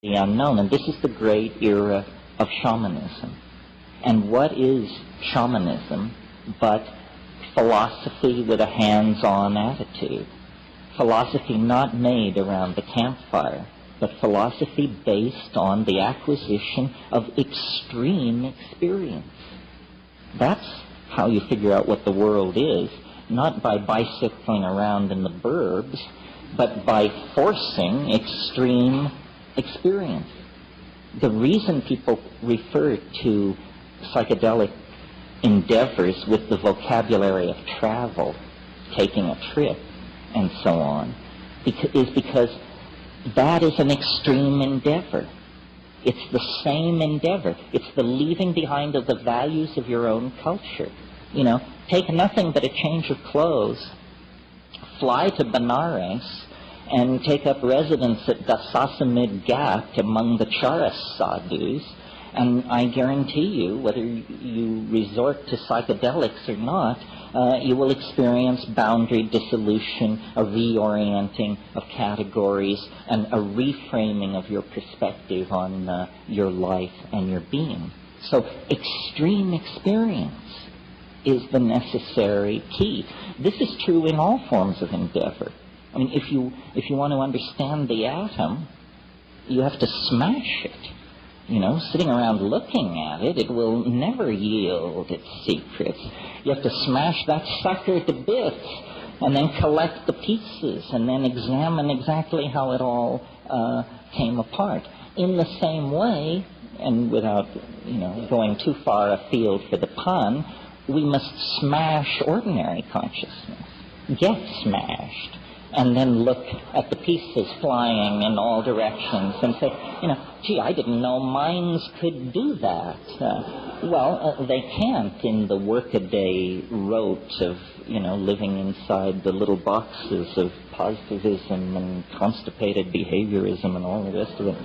the unknown. And this is the great era of shamanism. And what is shamanism but philosophy with a hands-on attitude? Philosophy not made around the campfire, but philosophy based on the acquisition of extreme experience. That's how you figure out what the world is, not by bicycling around in the burbs, but by forcing extreme experience. The reason people refer to psychedelic endeavors with the vocabulary of travel, taking a trip, and so on, is because that is an extreme endeavor. It's the same endeavor. It's the leaving behind of the values of your own culture. You know, take nothing but a change of clothes, fly to Benares, and take up residence at Dasasamid Ghat among the Charas sadhus, and I guarantee you, whether you resort to psychedelics or not, you will experience boundary dissolution, a reorienting of categories, and a reframing of your perspective on your life and your being. So extreme experience is the necessary key. This is true in all forms of endeavor. I mean, if you want to understand the atom, you have to smash it. You know, sitting around looking at it, it will never yield its secrets. You have to smash that sucker to bits and then collect the pieces and then examine exactly how it all came apart. In the same way, and without, going too far afield for the pun, we must smash ordinary consciousness. Get smashed. And then look at the pieces flying in all directions and say, gee, I didn't know minds could do that. They can't in the workaday rote of, living inside the little boxes of positivism and constipated behaviorism and all the rest of it.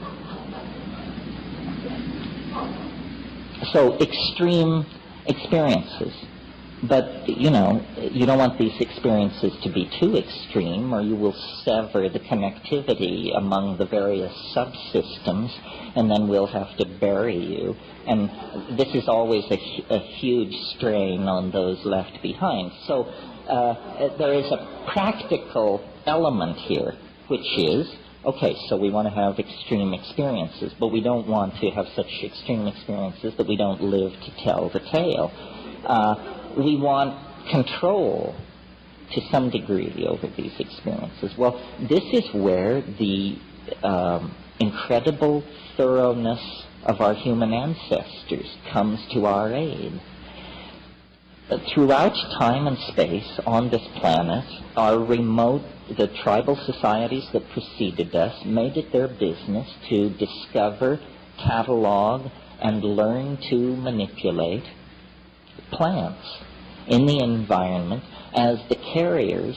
So extreme experiences. But, you don't want these experiences to be too extreme, or you will sever the connectivity among the various subsystems, and then we'll have to bury you. And this is always a huge strain on those left behind. So there is a practical element here, which is, okay, so we want to have extreme experiences, but we don't want to have such extreme experiences that we don't live to tell the tale. We want control to some degree over these experiences. Well, this is where the incredible thoroughness of our human ancestors comes to our aid. Throughout time and space on this planet, the tribal societies that preceded us made it their business to discover, catalog, and learn to manipulate plants in the environment as the carriers,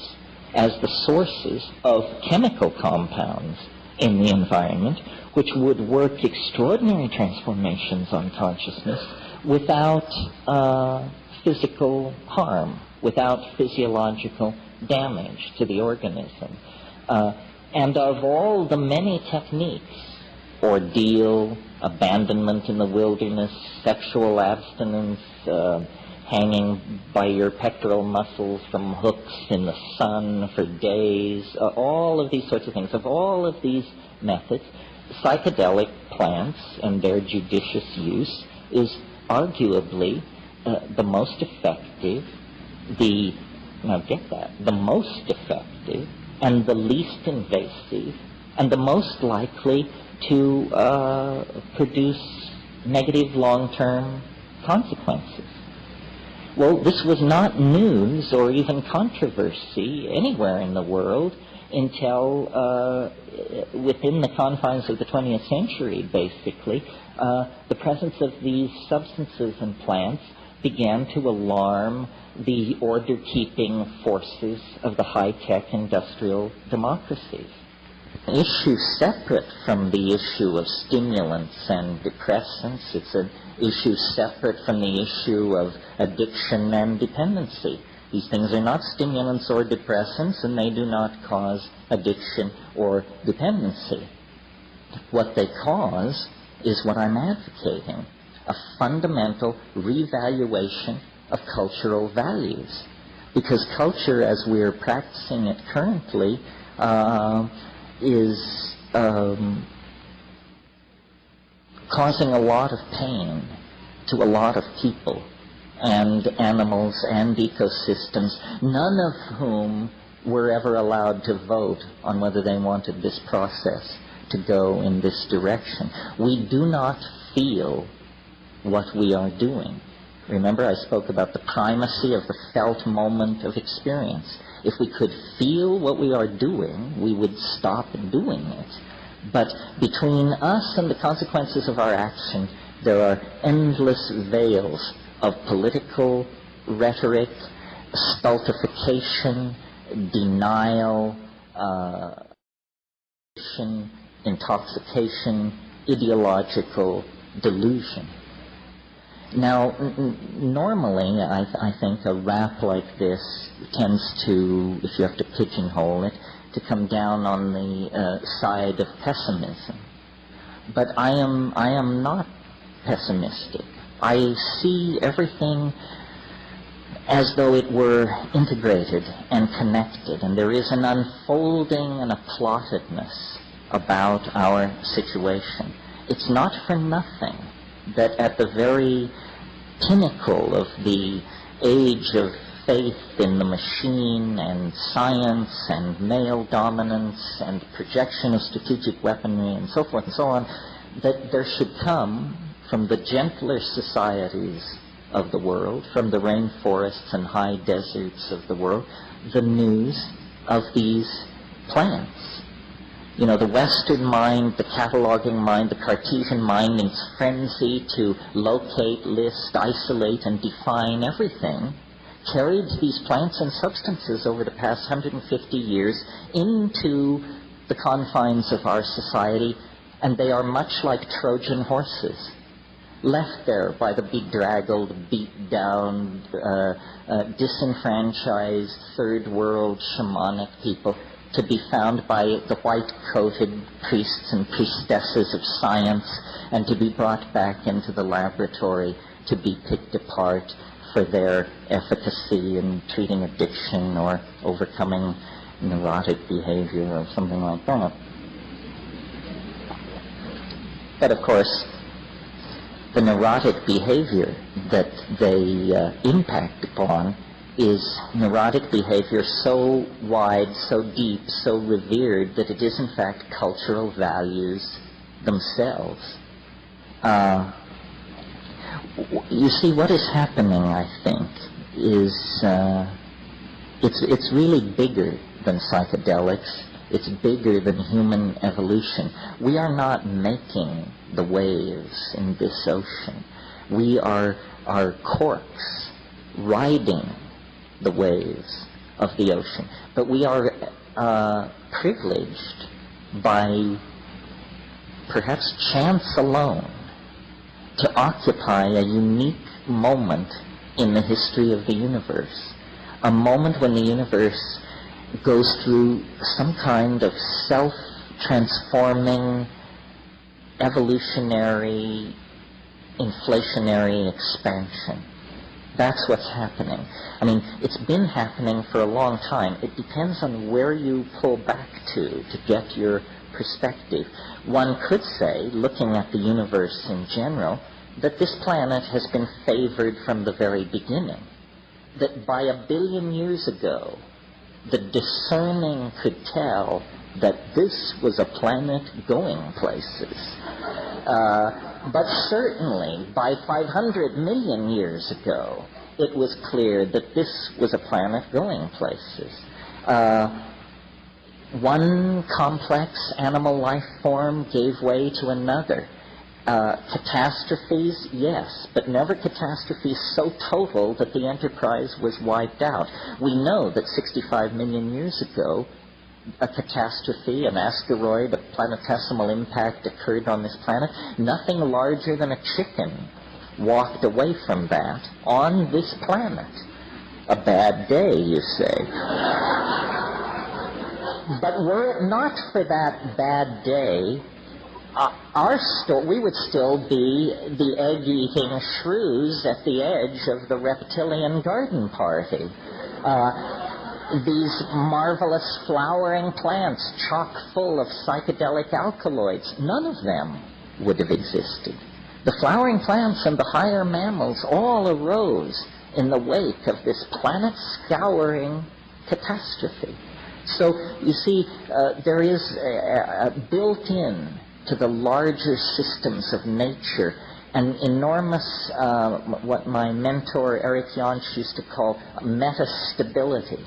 as the sources of chemical compounds in the environment, which would work extraordinary transformations on consciousness without physical harm, without physiological damage to the organism. And of all the many techniques, ordeal, abandonment in the wilderness, sexual abstinence, hanging by your pectoral muscles from hooks in the sun for days, all of these sorts of things. Of all of these methods, psychedelic plants and their judicious use is arguably the most effective, the most effective and the least invasive and the most likely to produce negative long-term consequences. Well, this was not news or even controversy anywhere in the world until within the confines of the 20th century, basically. The presence of these substances and plants began to alarm the order-keeping forces of the high-tech industrial democracies. Issue separate from the issue of stimulants and depressants. It's an issue separate from the issue of addiction and dependency. These things are not stimulants or depressants, and they do not cause addiction or dependency. What they cause is what I'm advocating, a fundamental revaluation of cultural values. Because culture, as we're practicing it currently, is causing a lot of pain to a lot of people and animals and ecosystems, none of whom were ever allowed to vote on whether they wanted this process to go in this direction. We do not feel what we are doing. Remember, I spoke about the primacy of the felt moment of experience. If we could feel what we are doing, we would stop doing it. But between us and the consequences of our action, there are endless veils of political rhetoric, stultification, denial, intoxication, ideological delusion. Now, normally, I think a rap like this tends to, if you have to pigeonhole it, to come down on the side of pessimism. But I am not pessimistic. I see everything as though it were integrated and connected, and there is an unfolding and a plottedness about our situation. It's not for nothing that at the very pinnacle of the age of faith in the machine and science and male dominance and projection of strategic weaponry and so forth and so on, that there should come from the gentler societies of the world, from the rainforests and high deserts of the world, the news of these plants. You know, the Western mind, the cataloging mind, the Cartesian mind, in its frenzy to locate, list, isolate, and define everything, carried these plants and substances over the past 150 years into the confines of our society, and they are much like Trojan horses, left there by the bedraggled, beat-down, disenfranchised, third-world shamanic people, to be found by the white-coated priests and priestesses of science, and to be brought back into the laboratory to be picked apart for their efficacy in treating addiction or overcoming neurotic behavior or something like that. But of course, the neurotic behavior that they impact upon is neurotic behavior so wide, so deep, so revered that it is in fact cultural values themselves. You see, what is happening, I think, is it's really bigger than psychedelics. It's bigger than human evolution. We are not making the waves in this ocean. We are corks riding the waves of the ocean. But we are privileged by perhaps chance alone to occupy a unique moment in the history of the universe. A moment when the universe goes through some kind of self-transforming, evolutionary, inflationary expansion. That's what's happening. I mean, it's been happening for a long time. It depends on where you pull back to get your perspective. One could say, looking at the universe in general, that this planet has been favored from the very beginning. That by 1 billion years ago, the discerning could tell that this was a planet going places. But certainly, by 500 million years ago, it was clear that this was a planet going places. One complex animal life form gave way to another. Catastrophes, yes, but never catastrophes so total that the enterprise was wiped out. We know that 65 million years ago, a catastrophe, an asteroid, a planetesimal impact occurred on this planet. Nothing larger than a chicken walked away from that on this planet. A bad day, you say. But were it not for that bad day, we would still be the egg-eating shrews at the edge of the reptilian garden party. These marvelous flowering plants chock full of psychedelic alkaloids, none of them would have existed. The flowering plants and the higher mammals all arose in the wake of this planet-scouring catastrophe. So, you see, there is built-in to the larger systems of nature an enormous, what my mentor Eric Jansch used to call metastability.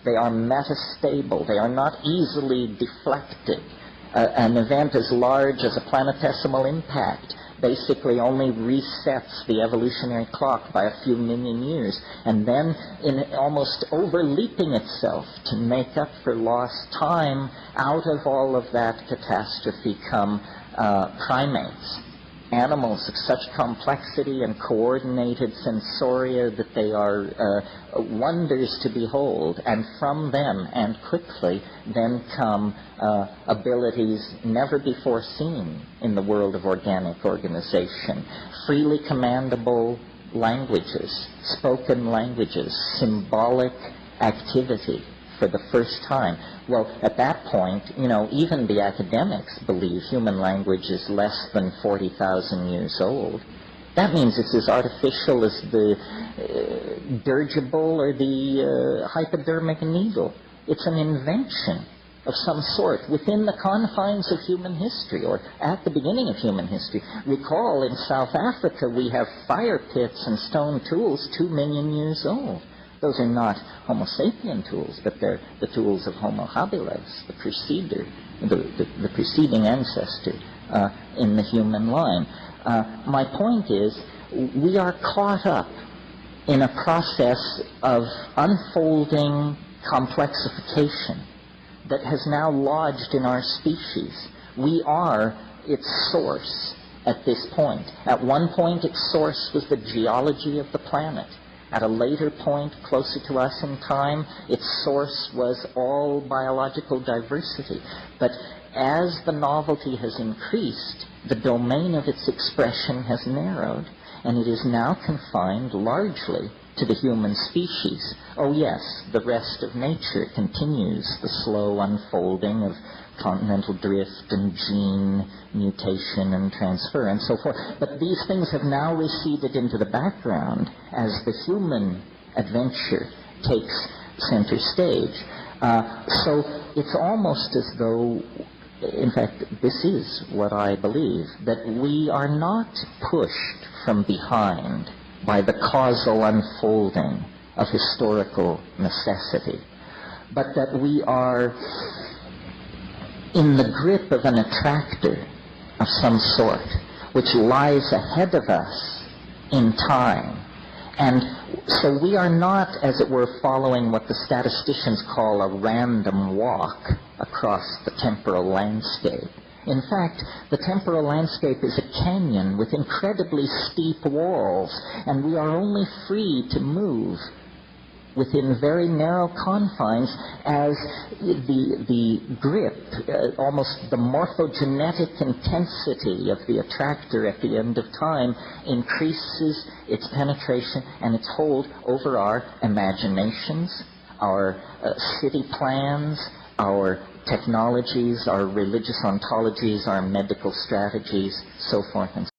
They are metastable. They are not easily deflected. An event as large as a planetesimal impact basically only resets the evolutionary clock by a few million years, and then in almost overleaping itself to make up for lost time, out of all of that catastrophe come primates, animals of such complexity and coordinated sensoria that they are wonders to behold, and from them, and quickly, then come abilities never before seen in the world of organic organization. Freely commandable languages, spoken languages, symbolic activity for the first time. Well, at that point, even the academics believe human language is less than 40,000 years old. That means it's as artificial as the dirigible or the hypodermic needle. It's an invention of some sort within the confines of human history, or at the beginning of human history. Recall, in South Africa, we have fire pits and stone tools 2 million years old. Those are not Homo sapien tools, but they're the tools of Homo habilis, the preceding ancestor in the human line. My point is, we are caught up in a process of unfolding complexification that has now lodged in our species. We are its source at this point. At one point, its source was the geology of the planet. At a later point, closer to us in time, its source was all biological diversity. But as the novelty has increased, the domain of its expression has narrowed, and it is now confined largely to the human species. Oh yes, the rest of nature continues the slow unfolding of continental drift and gene mutation and transfer and so forth. But these things have now receded into the background as the human adventure takes center stage. So it's almost as though, in fact, this is what I believe, that we are not pushed from behind by the causal unfolding of historical necessity, but that we are in the grip of an attractor of some sort, which lies ahead of us in time. And so we are not, as it were, following what the statisticians call a random walk across the temporal landscape. In fact, the temporal landscape is a canyon with incredibly steep walls, and we are only free to move within very narrow confines as the grip, almost the morphogenetic intensity of the attractor at the end of time increases its penetration and its hold over our imaginations, our city plans, our technologies, our religious ontologies, our medical strategies, so forth and